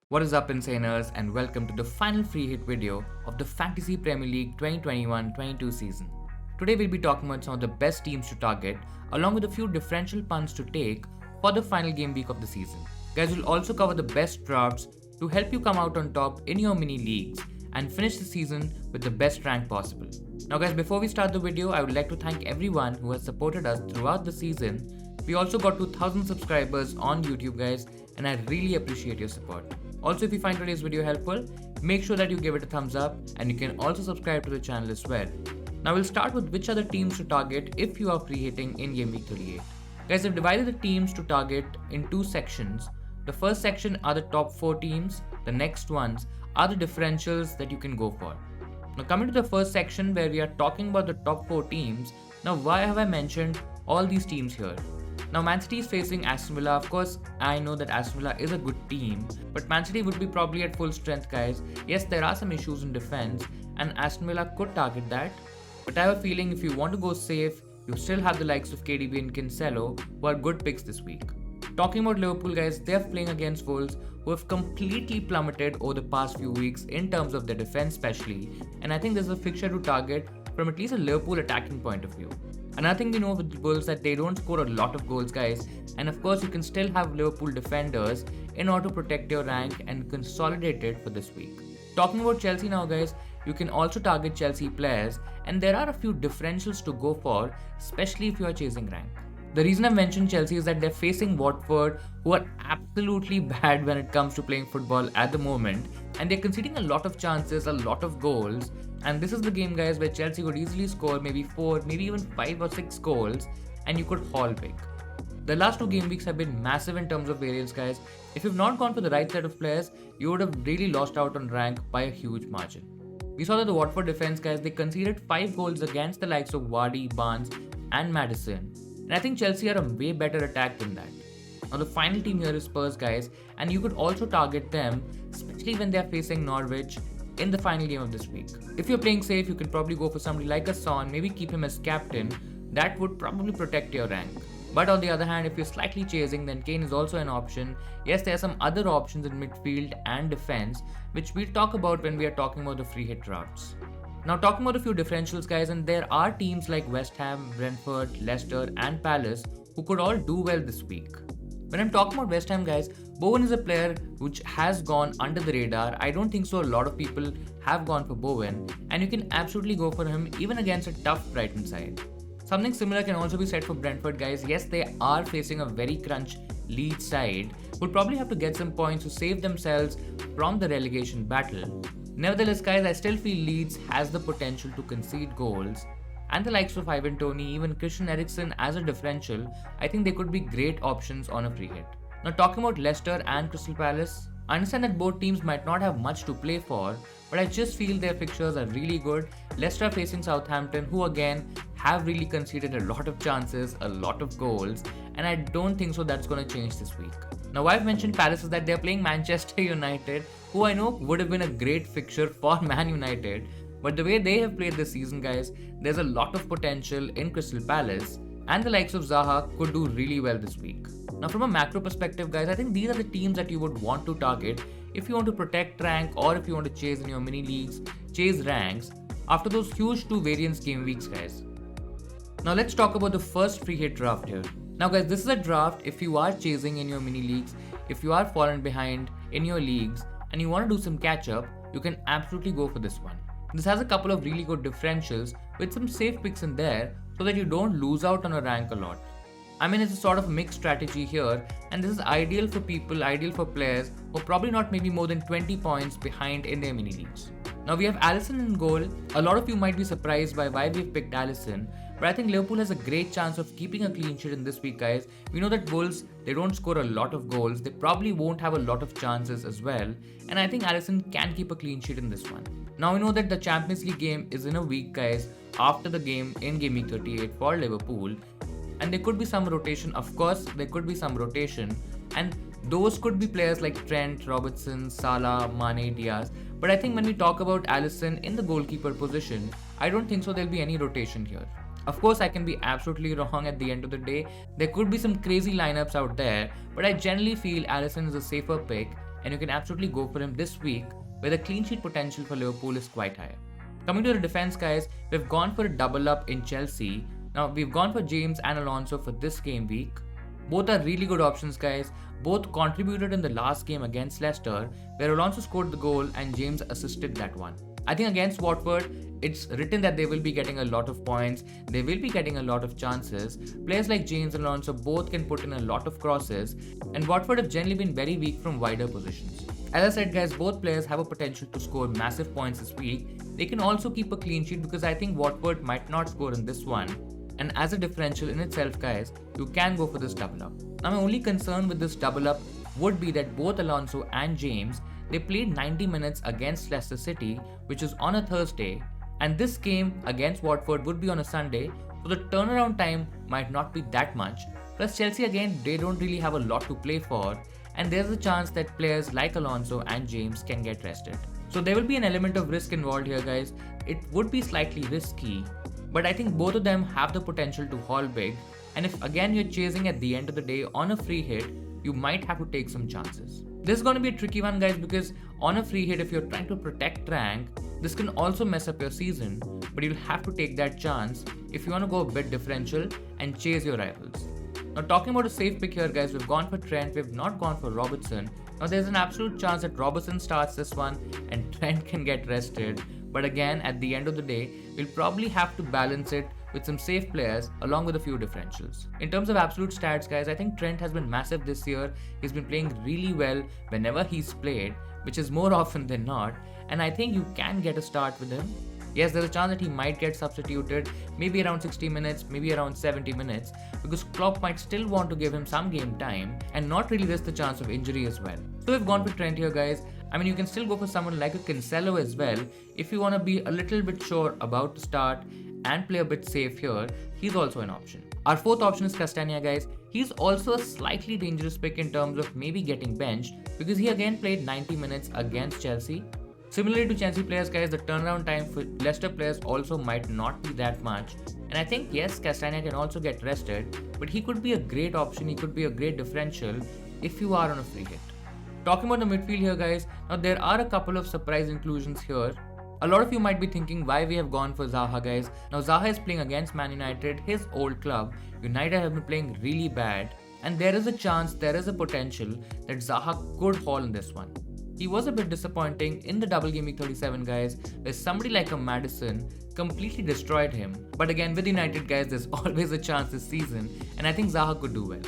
What is up, Insaners, and welcome to the final free hit video of the Fantasy Premier League 2021-22 season. Today we'll be talking about some of the best teams to target, along with a few differential punts to take for the final game week of the season. Guys, we'll also cover the best drafts to help you come out on top in your mini leagues and finish the season with the best rank possible. Now guys, before we start the video, I would like to thank everyone who has supported us throughout the season. We also got 2,000 subscribers on YouTube, guys, and I really appreciate your support. Also, if you find today's video helpful, make sure that you give it a thumbs up, and you can also subscribe to the channel as well. Now we'll start with which are the teams to target if you are free hitting in Game Week 38. Guys, I've divided the teams to target in two sections. The first section are the top 4 teams, the next ones are the differentials that you can go for. Now coming to the first section where we are talking about the top 4 teams, now why have I mentioned all these teams here? Now Man City is facing Aston Villa. Of course, I know that Aston Villa is a good team, but Man City would be probably at full strength, guys. Yes, there are some issues in defense, and Aston Villa could target that. But I have a feeling if you want to go safe, you still have the likes of KDB and Cancelo, who are good picks this week. Talking about Liverpool, guys, they are playing against Wolves, who have completely plummeted over the past few weeks in terms of their defense especially, and I think there's a fixture to target from at least a Liverpool attacking point of view. Another thing we know with the Wolves that they don't score a lot of goals, guys, and of course you can still have Liverpool defenders in order to protect your rank and consolidate it for this week. Talking about Chelsea now, guys, you can also target Chelsea players, and there are a few differentials to go for, especially if you are chasing rank. The reason I mentioned Chelsea is that they're facing Watford, who are absolutely bad when it comes to playing football at the moment, and they're conceding a lot of chances, a lot of goals. And this is the game, guys, where Chelsea could easily score maybe 4, maybe even 5 or 6 goals, and you could haul big. The last 2 game weeks have been massive in terms of variance, guys. If you've not gone for the right set of players, you would have really lost out on rank by a huge margin. We saw that the Watford defense, guys, they conceded 5 goals against the likes of Vardy, Barnes, and Maddison. And I think Chelsea are a way better attack than that. Now the final team here is Spurs, guys, and you could also target them, especially when they are facing Norwich in the final game of this week. If you're playing safe, you can probably go for somebody like a Son, maybe keep him as captain. That would probably protect your rank. But on the other hand, if you're slightly chasing, then Kane is also an option. Yes, there are some other options in midfield and defense, which we'll talk about when we are talking about the free hit drafts. Now talking about a few differentials, guys, and there are teams like West Ham, Brentford, Leicester and Palace who could all do well this week. When I'm talking about West Ham, guys, Bowen is a player which has gone under the radar. I don't think so a lot of people have gone for Bowen, and you can absolutely go for him even against a tough Brighton side. Something similar can also be said for Brentford, guys. Yes, they are facing a very crunch Leeds side, who'll probably have to get some points to save themselves from the relegation battle. Nevertheless, guys, I still feel Leeds has the potential to concede goals, and the likes of Ivan Toney, even Christian Eriksen as a differential, I think they could be great options on a free hit. Now talking about Leicester and Crystal Palace, I understand that both teams might not have much to play for, but I just feel their fixtures are really good. Leicester facing Southampton, who again have really conceded a lot of chances, a lot of goals, and I don't think so that's going to change this week. Now why I've mentioned Palace is that they're playing Manchester United, who I know would have been a great fixture for Man United, but the way they have played this season, guys, there's a lot of potential in Crystal Palace, and the likes of Zaha could do really well this week. Now from a macro perspective, guys, I think these are the teams that you would want to target if you want to protect rank or if you want to chase in your mini leagues, chase ranks after those huge 2 variance game weeks, guys. Now let's talk about the first free hit draft here. Now guys, this is a draft if you are chasing in your mini leagues, if you are fallen behind in your leagues and you want to do some catch up, you can absolutely go for this one. This has a couple of really good differentials with some safe picks in there so that you don't lose out on a rank a lot. I mean, it's a sort of mixed strategy here, and this is ideal for people, ideal for players who are probably not maybe more than 20 points behind in their mini leagues. Now we have Alisson in goal. A lot of you might be surprised by why we've picked Alisson, but I think Liverpool has a great chance of keeping a clean sheet in this week, guys. We know that Wolves, they don't score a lot of goals, they probably won't have a lot of chances as well, and I think Alisson can keep a clean sheet in this one. Now we know that the Champions League game is in a week, guys, after the game in Game Week 38 for Liverpool, and there could be some rotation. Of course, there could be some rotation, and those could be players like Trent, Robertson, Salah, Mane, Diaz. But I think when we talk about Alisson in the goalkeeper position, I don't think so there'll be any rotation here. Of course, I can be absolutely wrong at the end of the day. There could be some crazy lineups out there, but I generally feel Alisson is a safer pick, and you can absolutely go for him this week, where the clean sheet potential for Liverpool is quite high. Coming to the defense, guys, we've gone for a double up in Chelsea. Now, we've gone for James and Alonso for this game week. Both are really good options, guys. Both contributed in the last game against Leicester, where Alonso scored the goal and James assisted that one. I think against Watford, it's written that they will be getting a lot of points, they will be getting a lot of chances. Players like James and Alonso both can put in a lot of crosses, and Watford have generally been very weak from wider positions. As I said, guys, both players have a potential to score massive points this week. They can also keep a clean sheet because I think Watford might not score in this one. And as a differential in itself, guys, you can go for this double up. Now, my only concern with this double up would be that both Alonso and James, they played 90 minutes against Leicester City, which is on a Thursday, and this game against Watford would be on a Sunday, so the turnaround time might not be that much. Plus, Chelsea again, they don't really have a lot to play for, and there's a chance that players like Alonso and James can get rested. So there will be an element of risk involved here, guys. It would be slightly risky, but I think both of them have the potential to haul big, and if again you're chasing at the end of the day on a free hit, you might have to take some chances. This is going to be a tricky one, guys, because on a free hit, if you're trying to protect rank, this can also mess up your season, but you'll have to take that chance if you want to go a bit differential and chase your rivals. Now, talking about a safe pick here, guys, we've gone for Trent, we've not gone for Robertson. Now, there's an absolute chance that Robertson starts this one and Trent can get rested, but again, at the end of the day, we'll probably have to balance it with some safe players along with a few differentials. In terms of absolute stats, guys, I think Trent has been massive this year. He's been playing really well whenever he's played, which is more often than not, and I think you can get a start with him. Yes, there's a chance that he might get substituted, maybe around 60 minutes, maybe around 70 minutes, because Klopp might still want to give him some game time and not really risk the chance of injury as well. So we've gone for Trent here, guys. I mean, you can still go for someone like a Cancelo as well if you want to be a little bit sure about the start and play a bit safe here. He's also an option. Our fourth option is Castagna, guys. He's also a slightly dangerous pick in terms of maybe getting benched because he again played 90 minutes against Chelsea. Similarly to Chelsea players, guys, the turnaround time for Leicester players also might not be that much. And I think, yes, Castagna can also get rested, but he could be a great option, he could be a great differential if you are on a free hit. Talking about the midfield here, guys, now there are a couple of surprise inclusions here. A lot of you might be thinking why we have gone for Zaha, guys. Now Zaha is playing against Man United, his old club. United have been playing really bad, and there is a chance, there is a potential that Zaha could haul in this one. He was a bit disappointing in the double game week 37, guys, where somebody like a Maddison completely destroyed him. But again, with United, guys, there's always a chance this season, and I think Zaha could do well.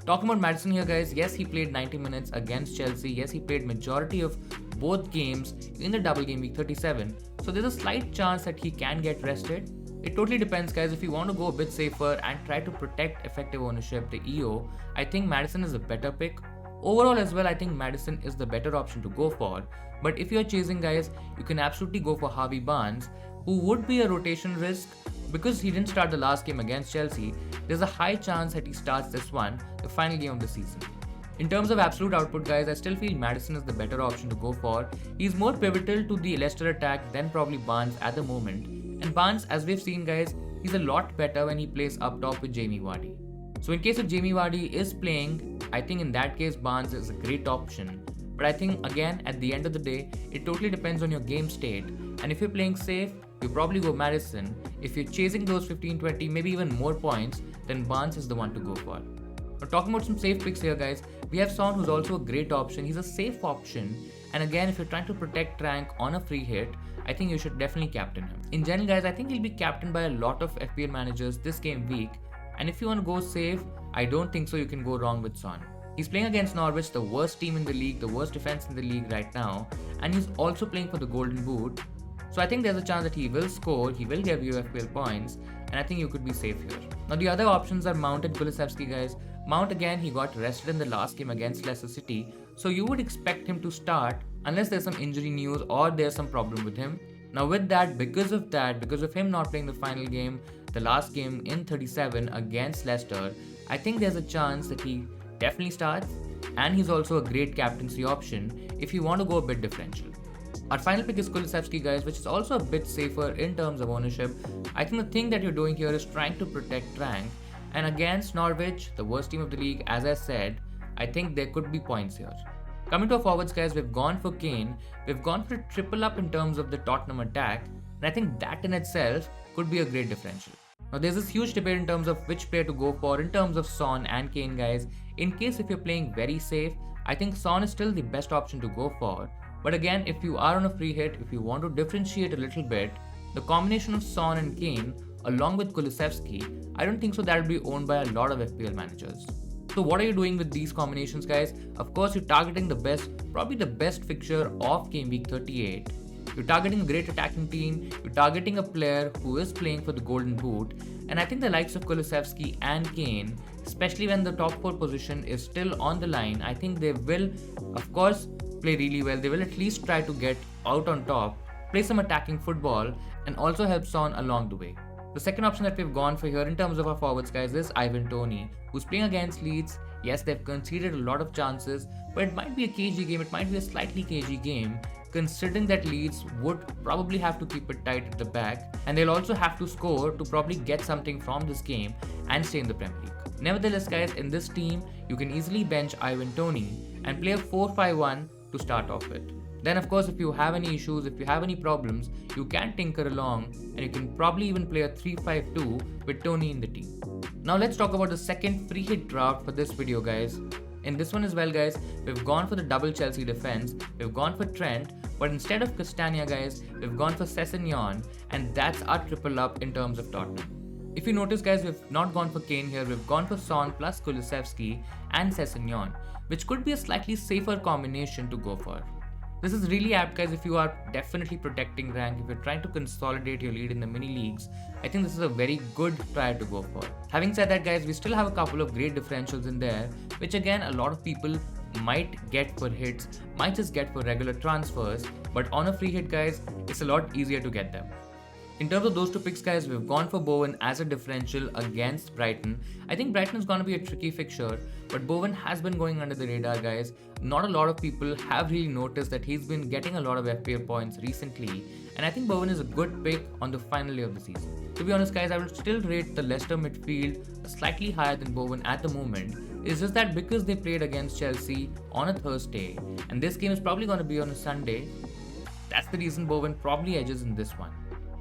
Talking about Maddison here, guys, yes, he played 90 minutes against Chelsea. Yes, he played majority of both games in the double game week 37. So there's a slight chance that he can get rested. It totally depends, guys. If you want to go a bit safer and try to protect effective ownership, the EO, I think Maddison is a better pick. Overall as well, I think Maddison is the better option to go for. But if you're chasing, guys, you can absolutely go for Harvey Barnes, who would be a rotation risk because he didn't start the last game against Chelsea. There's a high chance that he starts this one, the final game of the season. In terms of absolute output, guys, I still feel Maddison is the better option to go for. He's more pivotal to the Leicester attack than probably Barnes at the moment. And Barnes, as we've seen, guys, he's a lot better when he plays up top with Jamie Vardy. So in case if Jamie Vardy is playing, I think in that case Barnes is a great option. But I think again at the end of the day, it totally depends on your game state. And if you're playing safe, you probably go Maddison. If you're chasing those 15, 20, maybe even more points, then Barnes is the one to go for. Now talking about some safe picks here, guys, we have Son, who's also a great option. He's a safe option. And again, if you're trying to protect rank on a free hit, I think you should definitely captain him. In general, guys, I think he'll be captained by a lot of FPL managers this game week. And if you want to go safe, I don't think so you can go wrong with Son. He's playing against Norwich, the worst team in the league, the worst defense in the league right now, and he's also playing for the Golden Boot. So I think there's a chance that he will score, he will give you FPL points, and I think you could be safe here. Now the other options are Mount and Kulusevski, guys. Mount again, he got rested in the last game against Leicester City, so you would expect him to start unless there's some injury news or there's some problem with him. Now with that, because of him not playing the final game, the last game in 37 against Leicester, I think there's a chance that he definitely starts, and he's also a great captaincy option if you want to go a bit differential. Our final pick is Kulusevski, guys, which is also a bit safer in terms of ownership. I think the thing that you're doing here is trying to protect rank. And against Norwich, the worst team of the league, as I said, I think there could be points here. Coming to our forwards, guys, we've gone for Kane. We've gone for a triple up in terms of the Tottenham attack. And I think that in itself could be a great differential. Now, there's this huge debate in terms of which player to go for in terms of Son and Kane, guys. In case if you're playing very safe, I think Son is still the best option to go for. But again, if you are on a free hit, if you want to differentiate a little bit, the combination of Son and Kane along with Kulusevski, I don't think so that will be owned by a lot of FPL managers. So what are you doing with these combinations, guys? Of course, you're targeting the best, probably the best fixture of Game Week 38. You're targeting a great attacking team, you're targeting a player who is playing for the Golden Boot, and I think the likes of Kulusevski and Kane, especially when the top 4 position is still on the line, I think they will, of course, play really well. They will at least try to get out on top, play some attacking football, and also help Son along the way. The second option that we've gone for here in terms of our forwards, guys, is Ivan Toney, who's playing against Leeds. Yes, they've conceded a lot of chances, but it might be a cagey game, it might be a slightly cagey game, considering that Leeds would probably have to keep it tight at the back, and they'll also have to score to probably get something from this game and stay in the Premier League. Nevertheless, guys, in this team, you can easily bench Ivan Toney and play a 4-5-1 to start off with. Then of course, if you have any issues, if you have any problems, you can tinker along and you can probably even play a 3-5-2 with Toney in the team. Now let's talk about the second free hit draft for this video, guys. In this one as well, guys, we've gone for the double Chelsea defense, we've gone for Trent, but instead of Castagna, guys, we've gone for Sessegnon, and that's our triple up in terms of Tottenham. If you notice, guys, we've not gone for Kane here, we've gone for Son plus Kulusevski and Sessegnon, which could be a slightly safer combination to go for. This is really apt, guys, if you are definitely protecting rank, if you're trying to consolidate your lead in the mini leagues. I think this is a very good try to go for. Having said that, guys, we still have a couple of great differentials in there, which again, a lot of people might get for hits, might just get for regular transfers, but on a free hit, guys, it's a lot easier to get them. In terms of those two picks, guys, we've gone for Bowen as a differential against Brighton. I think Brighton is going to be a tricky fixture, but Bowen has been going under the radar, guys. Not a lot of people have really noticed that he's been getting a lot of FPL points recently, and I think Bowen is a good pick on the final day of the season. To be honest, guys, I will still rate the Leicester midfield slightly higher than Bowen at the moment. It's just that because they played against Chelsea on a Thursday, and this game is probably going to be on a Sunday, that's the reason Bowen probably edges in this one.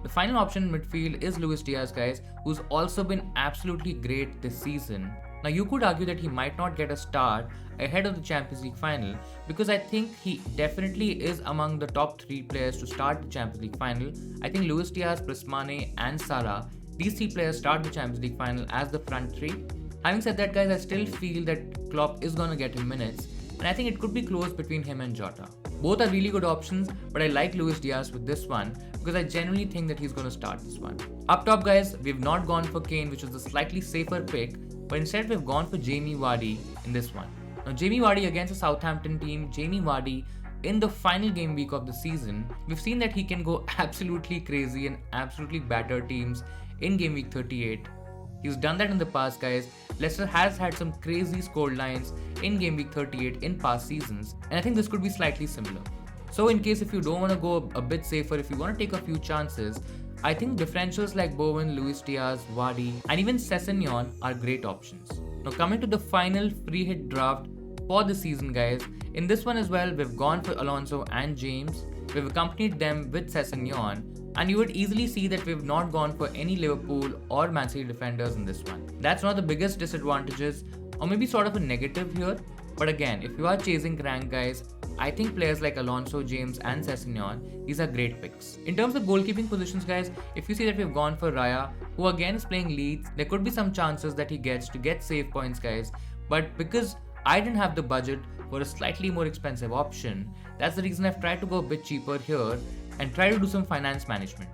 The final option in midfield is Luis Diaz, guys, who's also been absolutely great this season. Now, you could argue that he might not get a start ahead of the Champions League final, because I think he definitely is among the top 3 players to start the Champions League final. I think Luis Diaz, plus Mane and Salah, these 3 players start the Champions League final as the front 3. Having said that, guys, I still feel that Klopp is going to get him minutes, and I think it could be close between him and Jota. Both are really good options, but I like Luis Diaz with this one because I genuinely think that he's going to start this one. Up top, guys, we've not gone for Kane, which was a slightly safer pick, but instead we've gone for Jamie Vardy in this one. Now, Jamie Vardy against a Southampton team, Jamie Vardy in the final game week of the season, we've seen that he can go absolutely crazy and absolutely batter teams in game week 38. He's done that in the past, guys. Leicester has had some crazy score lines in game week 38 in past seasons, and I think this could be slightly similar. So in case if you don't want to go a bit safer, if you want to take a few chances, I think differentials like Bowen, Luis Diaz, Vardy, and even Sessegnon are great options. Now coming to the final free hit draft for the season, guys, in this one as well, we've gone for Alonso and James. We've accompanied them with Sessegnon, and you would easily see that we've not gone for any Liverpool or Man City defenders in this one. That's one of the biggest disadvantages, or maybe sort of a negative here. But again, if you are chasing rank, guys, I think players like Alonso, James and Sessegnon, these are great picks. In terms of goalkeeping positions, guys, if you see that we've gone for Raya, who again is playing Leeds, there could be some chances that he gets to get save points, guys. But because I didn't have the budget for a slightly more expensive option, that's the reason I've tried to go a bit cheaper here and try to do some finance management.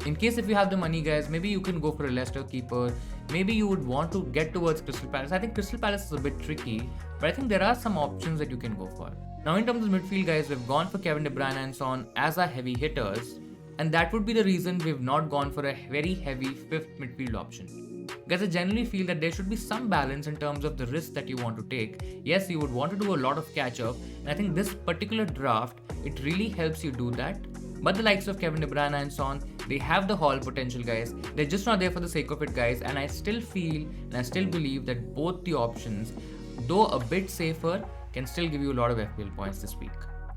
In case if you have the money, guys, maybe you can go for a Leicester keeper. Maybe you would want to get towards Crystal Palace. I think Crystal Palace is a bit tricky, but I think there are some options that you can go for. Now in terms of midfield, guys, we've gone for Kevin De Bruyne and Son as our heavy hitters, and that would be the reason we've not gone for a very heavy 5th midfield option. Guys, I generally feel that there should be some balance in terms of the risk that you want to take. Yes, you would want to do a lot of catch up, and I think this particular draft it really helps you do that. But the likes of Kevin De Bruyne and Son, they have the haul potential, guys. They're just not there for the sake of it, guys. And I still feel and I still believe that both the options, though a bit safer, can still give you a lot of FPL points this week.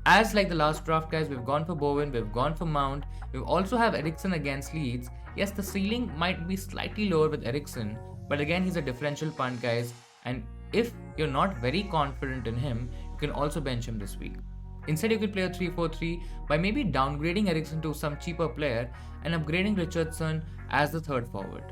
As like the last draft, guys, we've gone for Bowen, we've gone for Mount, we also have Eriksen against Leeds. Yes, the ceiling might be slightly lower with Eriksen, but again, he's a differential punt, guys. And if you're not very confident in him, you can also bench him this week. Instead, you could play a 3-4-3 by maybe downgrading Eriksen to some cheaper player and upgrading Richardson as the third forward.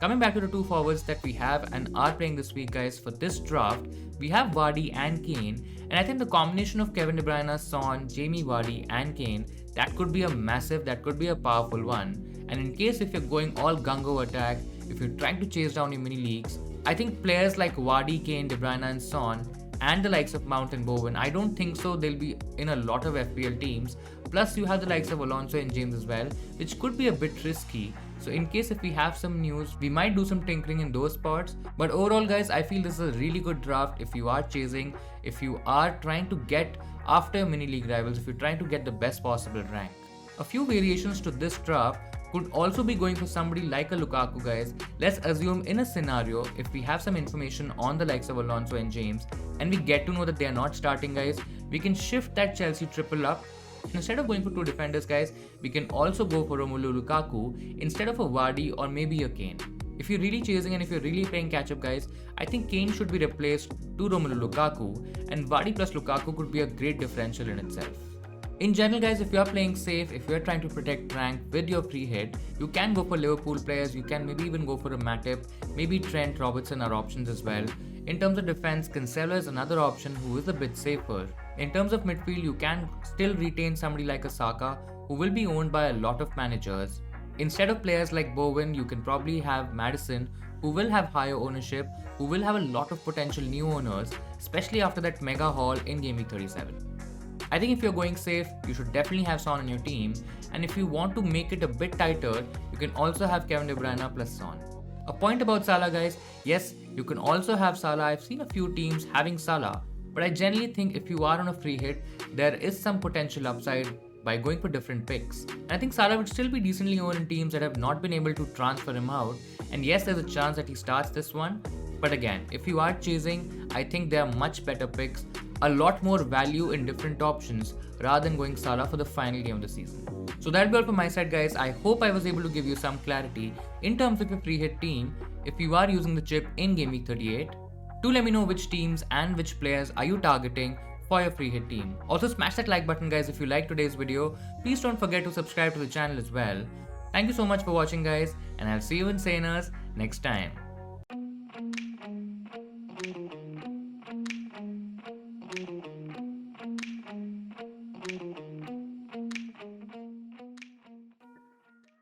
Coming back to the two forwards that we have and are playing this week, guys, for this draft, we have Vardy and Kane, and I think the combination of Kevin De Bruyne, Son, Jamie Vardy and Kane, that could be a massive, that could be a powerful one. And in case if you're going all gung-ho attack, if you're trying to chase down your mini leagues, I think players like Vardy, Kane, De Bruyne and Son and the likes of Mount and Bowen, I don't think so they'll be in a lot of FPL teams. Plus you have the likes of Alonso and James as well, which could be a bit risky. So in case if we have some news, we might do some tinkering in those spots. But overall, guys, I feel this is a really good draft if you are chasing, if you are trying to get after your mini league rivals, if you're trying to get the best possible rank. A few variations to this draft could also be going for somebody like a Lukaku, guys. Let's assume in a scenario, if we have some information on the likes of Alonso and James and we get to know that they are not starting, guys, we can shift that Chelsea triple up. Instead of going for two defenders, guys, we can also go for Romelu Lukaku instead of a Vardy or maybe a Kane. If you're really chasing and if you're really playing catch up, guys, I think Kane should be replaced to Romelu Lukaku, and Vardy plus Lukaku could be a great differential in itself. In general, guys, if you're playing safe, if you're trying to protect rank with your free hit, you can go for Liverpool players, you can maybe even go for a Matip, maybe Trent, Robertson are options as well. In terms of defense, Cancelo is another option who is a bit safer. In terms of midfield, you can still retain somebody like a Saka, who will be owned by a lot of managers. Instead of players like Bowen, you can probably have Maddison, who will have higher ownership, who will have a lot of potential new owners, especially after that mega haul in Gameweek 37. I think if you're going safe, you should definitely have Son on your team, and if you want to make it a bit tighter, you can also have Kevin De Bruyne plus Son. A point about Salah, guys, yes, you can also have Salah. I've seen a few teams having Salah, but I generally think if you are on a free hit, there is some potential upside by going for different picks. And I think Salah would still be decently owned in teams that have not been able to transfer him out, and yes, there's a chance that he starts this one, but again, if you are chasing, I think there are much better picks, a lot more value in different options rather than going Salah for the final game of the season. So that'll be all from my side, guys. I hope I was able to give you some clarity in terms of your free hit team if you are using the chip in Game Week 38. Do let me know which teams and which players are you targeting for your free hit team. Also smash that like button, guys, if you liked today's video. Please don't forget to subscribe to the channel as well. Thank you so much for watching, guys, and I'll see you in Saners next time.